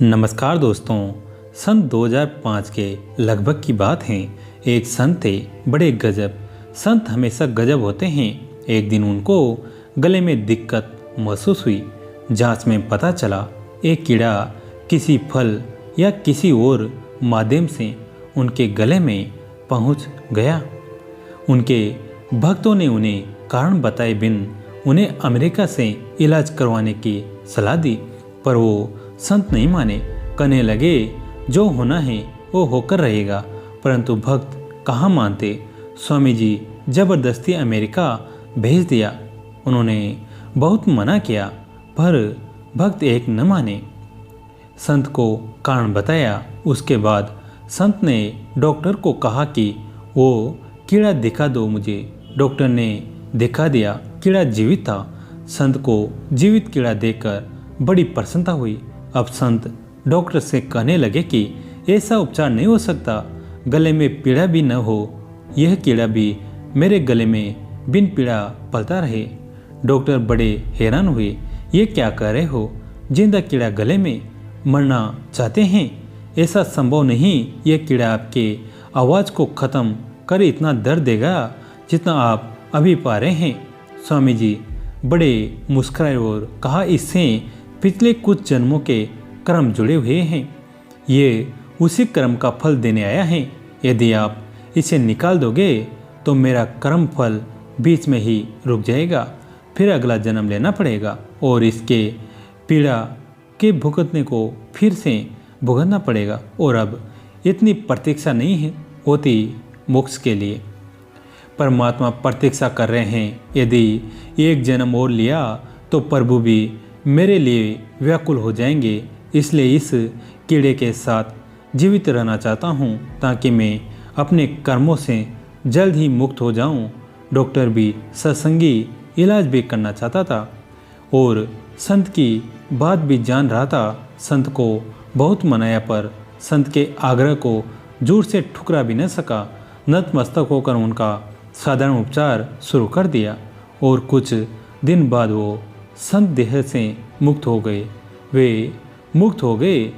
नमस्कार दोस्तों। सन 2005 के लगभग की बात है। एक संत थे, बड़े गजब। संत हमेशा गजब होते हैं। एक दिन उनको गले में दिक्कत महसूस हुई। जांच में पता चला एक कीड़ा किसी फल या किसी और माध्यम से उनके गले में पहुंच गया। उनके भक्तों ने उन्हें कारण बताए बिन उन्हें अमेरिका से इलाज करवाने की सलाह दी, पर वो संत नहीं माने। कहने लगे जो होना है वो होकर रहेगा। परंतु भक्त कहाँ मानते। स्वामी जी जबरदस्ती अमेरिका भेज दिया। उन्होंने बहुत मना किया, पर भक्त एक न माने। संत को कारण बताया। उसके बाद संत ने डॉक्टर को कहा कि वो कीड़ा दिखा दो मुझे। डॉक्टर ने दिखा दिया। कीड़ा जीवित था। संत को जीवित कीड़ा देखकर बड़ी प्रसन्नता हुई। अब संत डॉक्टर से कहने लगे कि ऐसा उपचार नहीं हो सकता। गले में पीड़ा भी न हो, यह कीड़ा भी मेरे गले में बिन पीड़ा पलता रहे। डॉक्टर बड़े हैरान हुए। ये क्या कह रहे हो? जिंदा कीड़ा गले में मरना चाहते हैं? ऐसा संभव नहीं। यह कीड़ा आपके आवाज़ को ख़त्म कर इतना दर्द देगा जितना आप अभी पा रहे हैं। स्वामी जी बड़े मुस्कुराए और कहा, इससे पिछले कुछ जन्मों के कर्म जुड़े हुए हैं। ये उसी कर्म का फल देने आया है। यदि आप इसे निकाल दोगे तो मेरा कर्म फल बीच में ही रुक जाएगा। फिर अगला जन्म लेना पड़ेगा और इसके पीड़ा के भुगतने को फिर से भुगतना पड़ेगा। और अब इतनी प्रतीक्षा नहीं होती मोक्ष के लिए। परमात्मा प्रतीक्षा कर रहे हैं। यदि एक जन्म और लिया तो प्रभु भी मेरे लिए व्याकुल हो जाएंगे। इसलिए इस कीड़े के साथ जीवित रहना चाहता हूँ ताकि मैं अपने कर्मों से जल्द ही मुक्त हो जाऊँ। डॉक्टर भी सत्संगी इलाज भी करना चाहता था और संत की बात भी जान रहा था। संत को बहुत मनाया, पर संत के आग्रह को जोर से ठुकरा भी न सका। नतमस्तक होकर उनका साधारण उपचार शुरू कर दिया और कुछ दिन बाद वो संत देह से मुक्त हो गए। वे मुक्त हो गए,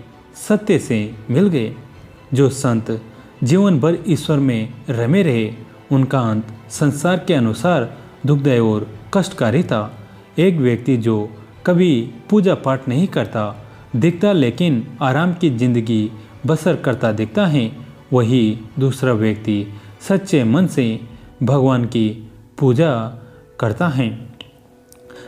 सत्य से मिल गए। जो संत जीवन भर ईश्वर में रमे रहे, उनका अंत संसार के अनुसार दुखदायी और कष्टकारी था। एक व्यक्ति जो कभी पूजा पाठ नहीं करता दिखता, लेकिन आराम की जिंदगी बसर करता दिखता है, वही दूसरा व्यक्ति सच्चे मन से भगवान की पूजा करता है,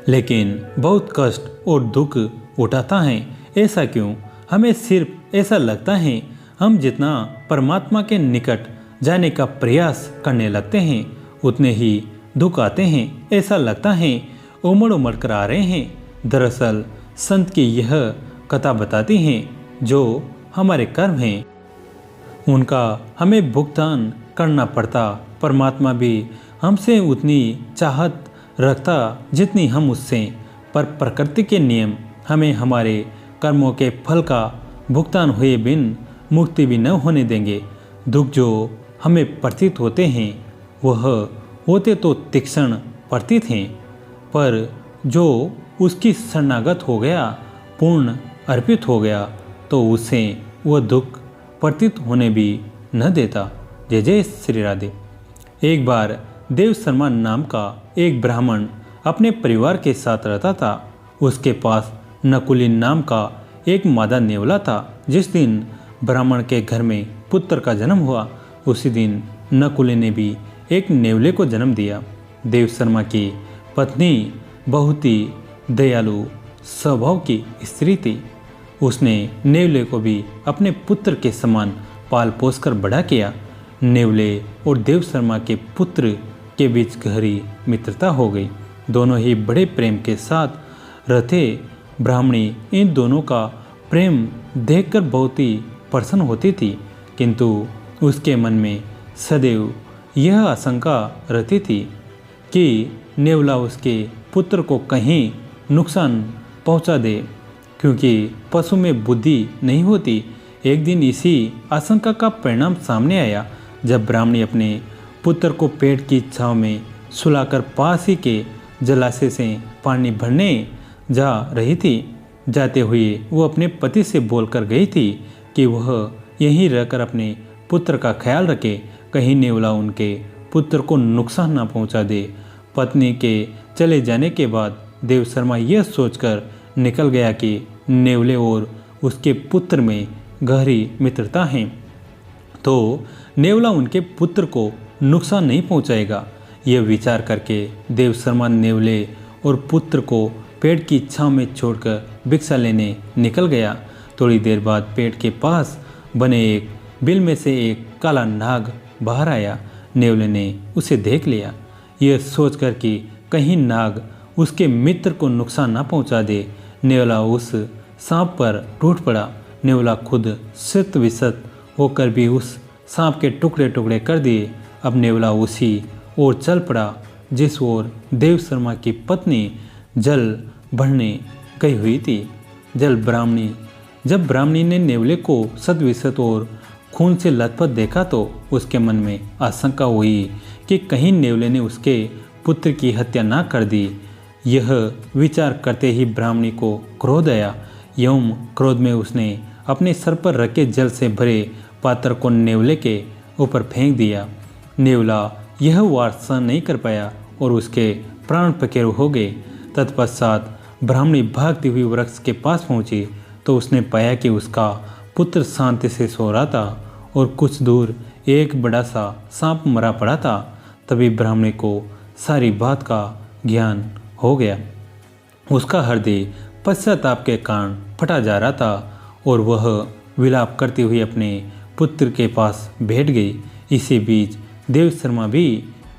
लेकिन बहुत कष्ट और दुख उठाता है। ऐसा क्यों? हमें सिर्फ ऐसा लगता है हम जितना परमात्मा के निकट जाने का प्रयास करने लगते हैं उतने ही दुख आते हैं। ऐसा लगता है उमड़ उमड़ कर आ रहे हैं। दरअसल संत की यह कथा बताती है जो हमारे कर्म हैं उनका हमें भुगतान करना पड़ता। परमात्मा भी हमसे उतनी चाहत रखता जितनी हम उससे, पर प्रकृति के नियम हमें हमारे कर्मों के फल का भुगतान हुए बिन मुक्ति भी न होने देंगे। दुख जो हमें प्रतीत होते हैं वह होते तो तीक्ष्ण प्रतीत हैं, पर जो उसकी शरणागत हो गया, पूर्ण अर्पित हो गया, तो उसे वह दुख प्रतीत होने भी न देता। जय जय श्री राधे। एक बार देव शर्मा नाम का एक ब्राह्मण अपने परिवार के साथ रहता था। उसके पास नकुली नाम का एक मादा नेवला था। जिस दिन ब्राह्मण के घर में पुत्र का जन्म हुआ, उसी दिन नकुली ने भी एक नेवले को जन्म दिया। देव शर्मा की पत्नी बहुत ही दयालु स्वभाव की स्त्री थी। उसने नेवले को भी अपने पुत्र के समान पाल पोस कर बड़ा किया। नेवले और देव शर्मा के पुत्र के बीच गहरी मित्रता हो गई। दोनों ही बड़े प्रेम के साथ रहते। ब्राह्मणी इन दोनों का प्रेम देखकर बहुत ही प्रसन्न होती थी, किंतु उसके मन में सदैव यह आशंका रहती थी कि नेवला उसके पुत्र को कहीं नुकसान पहुंचा दे, क्योंकि पशु में बुद्धि नहीं होती। एक दिन इसी आशंका का परिणाम सामने आया जब ब्राह्मणी अपने पुत्र को पेड़ की छांव में सुलाकर पास ही के जलाशय से पानी भरने जा रही थी। जाते हुए वो अपने पति से बोलकर गई थी कि वह यहीं रहकर अपने पुत्र का ख्याल रखे, कहीं नेवला उनके पुत्र को नुकसान ना पहुंचा दे। पत्नी के चले जाने के बाद देव शर्मा यह सोचकर निकल गया कि नेवले और उसके पुत्र में गहरी मित्रता है, तो नेवला उनके पुत्र को नुकसान नहीं पहुंचाएगा। यह विचार करके देव शर्मा नेवले और पुत्र को पेड़ की छांव में छोड़कर भिक्षा लेने निकल गया। थोड़ी देर बाद पेड़ के पास बने एक बिल में से एक काला नाग बाहर आया। नेवले ने उसे देख लिया, यह सोचकर कि कहीं नाग उसके मित्र को नुकसान ना पहुंचा दे। नेवला उस सांप पर टूट पड़ा। नेवला खुद शत विशत होकर भी उस सांप के टुकड़े टुकड़े कर दिए। अब नेवला उसी ओर चल पड़ा जिस ओर देव शर्मा की पत्नी जल भरने गई हुई थी। जब ब्राह्मणी ने नेवले को सदविशत और खून से लथपथ देखा तो उसके मन में आशंका हुई कि कहीं नेवले ने उसके पुत्र की हत्या ना कर दी। यह विचार करते ही ब्राह्मणी को क्रोध आया। एवं क्रोध में उसने अपने सर पर रखे जल से भरे पात्र को नेवले के ऊपर फेंक दिया। नेवला यह वार सहन नहीं कर पाया और उसके प्राण पखेरु हो गए। तत्पश्चात ब्राह्मणी भागती हुई वृक्ष के पास पहुंची तो उसने पाया कि उसका पुत्र शांति से सो रहा था और कुछ दूर एक बड़ा सा सांप मरा पड़ा था। तभी ब्राह्मणी को सारी बात का ज्ञान हो गया। उसका हृदय पश्चाताप के कारण फटा जा रहा था और वह विलाप करती हुई अपने पुत्र के पास बैठ गई। इसी बीच देव शर्मा भी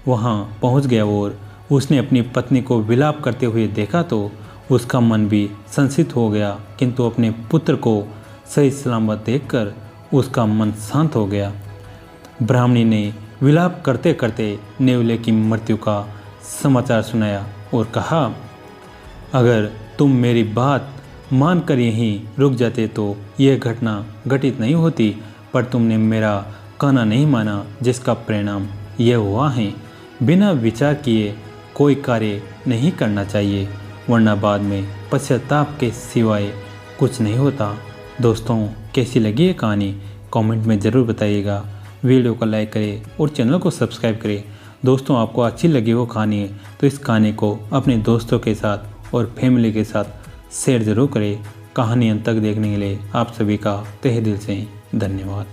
वहां पहुंच गया और उसने अपनी पत्नी को विलाप करते हुए देखा तो उसका मन भी संसित हो गया, किंतु अपने पुत्र को सही सलामत देखकर उसका मन शांत हो गया। ब्राह्मणी ने विलाप करते करते नेवले की मृत्यु का समाचार सुनाया और कहा, अगर तुम मेरी बात मानकर यहीं रुक जाते तो यह घटना घटित नहीं होती, पर तुमने मेरा कहना नहीं माना, जिसका परिणाम यह हुआ है। बिना विचार किए कोई कार्य नहीं करना चाहिए, वरना बाद में पश्चाताप के सिवाय कुछ नहीं होता। दोस्तों, कैसी लगी ये कहानी कमेंट में ज़रूर बताइएगा। वीडियो को लाइक करें और चैनल को सब्सक्राइब करें। दोस्तों, आपको अच्छी लगी वो कहानी तो इस कहानी को अपने दोस्तों के साथ और फैमिली के साथ शेयर ज़रूर करें। कहानी अंत तक देखने के लिए आप सभी का तहे दिल से धन्यवाद।